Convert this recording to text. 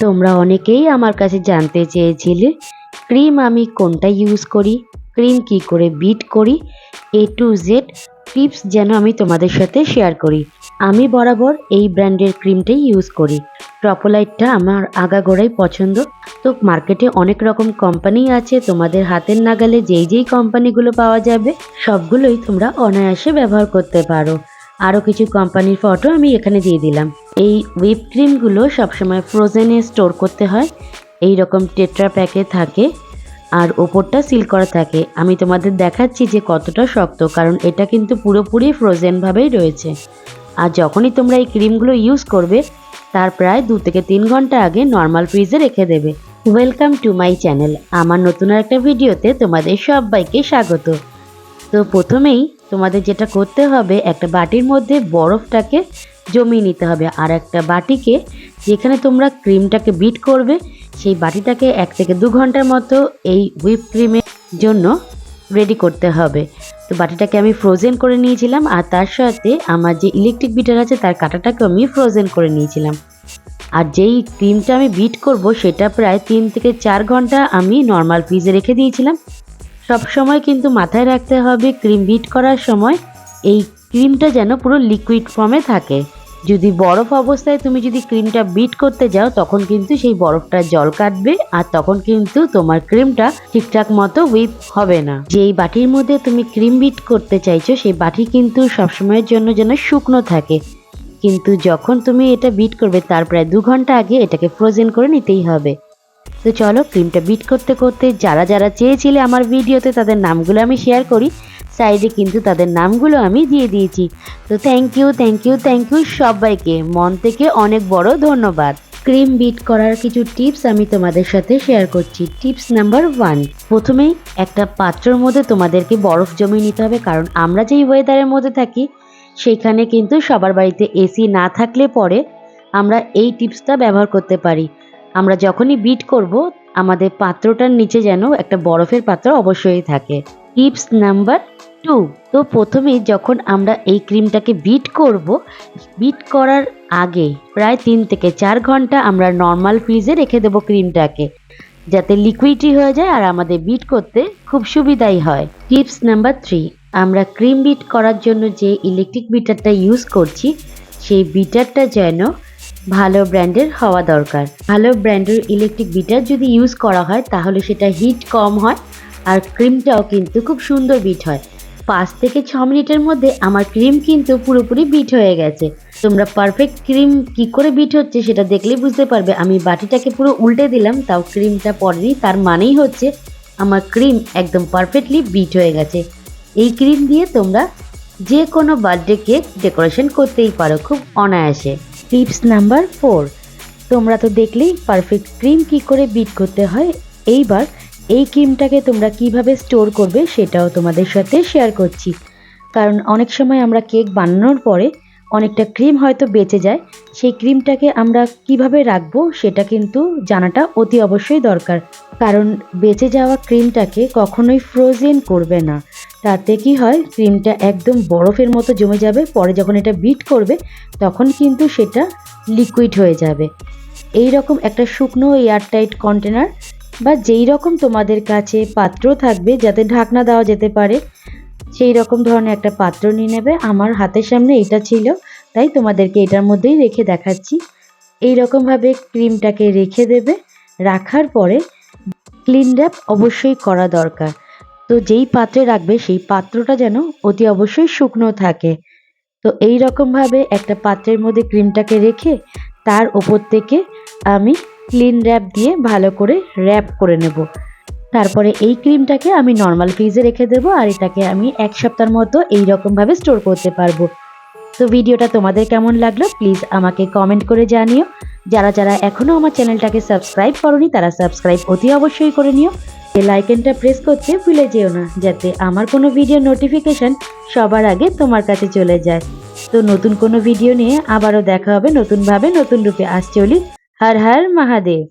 তোমরা অনেকেই আমার কাছে জানতে চেয়েছিলে ক্রিম আমি কোনটা ইউজ করি, ক্রিম কি করে বিট করি, A to Z টিপস যেন আমি তোমাদের সাথে শেয়ার করি। আমি বরাবর এই ব্র্যান্ডের ক্রিমটাই ইউজ করি। ট্রপোলাইটটা আমার আগাগোড়াই পছন্দ। তো মার্কেটে অনেক রকম কোম্পানি আছে, তোমাদের হাতের নাগালে যেই কোম্পানিগুলো পাওয়া যাবে সবগুলোই তোমরা অনায়াসে ব্যবহার করতে পারো। আরও কিছু কোম্পানির ফটো আমি এখানে দিয়ে দিলাম। এই হুইপ ক্রিমগুলো সবসময় ফ্রোজেনে স্টোর করতে হয়, এই রকম টেট্রা প্যাকে থাকে আর ওপরটা সিল করা থাকে। আমি তোমাদের দেখাচ্ছি যে কতটা শক্ত, কারণ এটা কিন্তু পুরোপুরি ফ্রোজেনভাবেই রয়েছে। আর যখনই তোমরা এই ক্রিমগুলো ইউজ করবে তার প্রায় 2 থেকে 3 ঘন্টা আগে নর্মাল ফ্রিজে রেখে দেবে। Welcome to my channel. আমার নতুন একটা ভিডিওতে তোমাদের সবাইকে স্বাগত। তো প্রথমেই তোমাদের যেটা করতে হবে, একটা বাটির মধ্যে বরফটাকে জমিয়ে নিতে হবে, আর একটা বাটিকে যেখানে তোমরা ক্রিমটাকে বিট করবে সেই বাটিটাকে 1 থেকে 2 ঘন্টার মতো এই হুইপ ক্রিমের জন্য রেডি করতে হবে। তো বাটিটাকে আমি ফ্রোজেন করে নিয়েছিলাম, আর তার সাথে আমার যে ইলেকট্রিক বিটার আছে তার কাঁটাটাকে আমি ফ্রোজেন করে নিয়েছিলাম। আর যেই ক্রিমটা আমি বিট করব সেটা প্রায় 3 থেকে 4 ঘন্টা আমি নর্মাল ফ্রিজে রেখে দিয়েছিলাম। সব সময় কিন্তু মাথায় রাখতে হবে ক্রিম বিট করার সময় এই ক্রিমটা যেন পুরো লিকুইড ফর্মে থাকে। যদি বরফ অবস্থায় তুমি যদি ক্রিমটা বিট করতে যাও তখন কিন্তু সেই বরফটা জল কাটবে, আর তখন কিন্তু তোমার ক্রিমটা ঠিকঠাক মতো হুইপ হবে না। যেই বাটির মধ্যে তুমি ক্রিম বিট করতে চাইছো সেই বাটি কিন্তু সবসময়ের জন্য যেন শুকনো থাকে, কিন্তু যখন তুমি এটা বিট করবে তার প্রায় 2 ঘন্টা আগে এটাকে ফ্রোজেন করে নিতেই হবে। তো চলো ক্রিমটা বিট করতে করতে যারা চেয়েছিলে আমার ভিডিওতে তাদের নামগুলো আমি শেয়ার করি। সাইডে কিন্তু তাদের নামগুলো আমি দিয়ে দিয়েছি। তো থ্যাংক ইউ সবাইকে মন থেকে অনেক বড় ধন্যবাদ। ক্রিম বিট করার কিছু টিপস আমি তোমাদের সাথে শেয়ার করছি। টিপস নাম্বার 1, প্রথমেই একটা পাত্রের মধ্যে তোমাদেরকে বরফ জমিয়ে নিতে হবে, কারণ আমরা যেই ওয়েদারের মধ্যে থাকি সেইখানে কিন্তু সবার বাড়িতে এসি না থাকলে পরে আমরা এই টিপসটা ব্যবহার করতে পারি। আমরা যখনই বিট করব আমাদের পাত্রটার নিচে যেন একটা বরফের পাত্র অবশ্যই থাকে। টিপস নাম্বার 2, তো প্রথমে যখন আমরা এই ক্রিমটাকে বিট করব, বিট করার আগে প্রায় 3 থেকে 4 ঘন্টা আমরা নর্মাল ফ্রিজে রেখে দেবো ক্রিমটাকে, যাতে লিকুইডই হয়ে যায় আর আমাদের বিট করতে খুব সুবিধাই হয়। টিপস নাম্বার 3, আমরা ক্রিম বিট করার জন্য যে ইলেকট্রিক বিটারটা ইউজ করছি সেই বিটারটা যেন ভালো ব্র্যান্ডের হওয়া দরকার। ভালো ব্র্যান্ডের ইলেকট্রিক বিটার যদি ইউজ করা হয় তাহলে সেটা হিট কম হয় আর ক্রিমটাও কিন্তু খুব সুন্দর বিট হয়। 5 থেকে 6 মিনিটের মধ্যে আমার ক্রিম কিন্তু পুরোপুরি বিট হয়ে গেছে। তোমরা পারফেক্ট ক্রিম কি করে বিট হচ্ছে সেটা দেখলেই বুঝতে পারবে। আমি বাটিটাকে পুরো উল্টে দিলাম তাও ক্রিমটা পড়েনি, তার মানেই হচ্ছে আমার ক্রিম একদম পারফেক্টলি বিট হয়ে গেছে। এই ক্রিম দিয়ে তোমরা যে কোনো বার্থডে কেক ডেকোরেশন করতেই পারো খুব অনায়াসে। টিপস নাম্বার 4, তোমরা তো দেখলেই পারফেক্ট ক্রিম কি করে বিট করতে হয়। এইবার এই ক্রিমটাকে তোমরা কিভাবে স্টোর করবে সেটাও তোমাদের সাথে শেয়ার করছি, কারণ অনেক সময় আমরা কেক বানানোর পরে অনেকটা ক্রিম হয়তো বেঁচে যায়, সেই ক্রিমটাকে আমরা কিভাবে রাখবো সেটা কিন্তু জানাটা অতি অবশ্যই দরকার। কারণ বেঁচে যাওয়া ক্রিমটাকে কখনোই ফ্রোজেন করবে না, তাতে কি হয় ক্রিমটা একদম বরফের মতো জমে যাবে, পরে যখন এটা বিট করবে তখন কিন্তু সেটা লিকুইড হয়ে যাবে। এই রকম একটা শুকনো এয়ারটাইট কন্টেনার বা যেই রকম তোমাদের কাছে পাত্র থাকবে যাতে ঢাকনা দেওয়া যেতে পারে সেই রকম ধরনের একটা পাত্র নিয়ে নেবে। আমার হাতের সামনে এটা ছিল তাই তোমাদেরকে এটার মধ্যেই রেখে দেখাচ্ছি। এই রকমভাবে ক্রিমটাকে রেখে দেবে, রাখার পরে ক্লিন র্যাপ অবশ্যই করা দরকার। তো যেই পাত্রে রাখবে সেই পাত্রটা যেন অতি অবশ্যই শুকনো থাকে। তো এই রকমভাবে একটা পাত্রের মধ্যে ক্রিমটাকে রেখে তার ওপর থেকে আমি ক্লিন র্যাপ দিয়ে ভালো করে র্যাপ করে নেব। তারপরে এই ক্রিমটাকে আমি নর্মাল ফ্রিজে রেখে দেবো, আর এটাকে আমি 1 সপ্তাহের মতো এইরকমভাবে স্টোর করতে পারবো। তো ভিডিওটা তোমাদের কেমন লাগলো প্লিজ আমাকে কমেন্ট করে জানিও। যারা এখনও আমার চ্যানেলটাকে সাবস্ক্রাইব করোনি তারা সাবস্ক্রাইব অতি অবশ্যই করে নিও। বেল আইকনটা প্রেস করতে ভুলে যেও না, যাতে আমার কোনো ভিডিও নোটিফিকেশন সবার আগে তোমার কাছে চলে যায়। তো নতুন কোনো ভিডিও নিয়ে আবারও দেখা হবে নতুনভাবে নতুন রূপে। আজ চলি, হর হর মহাদেব।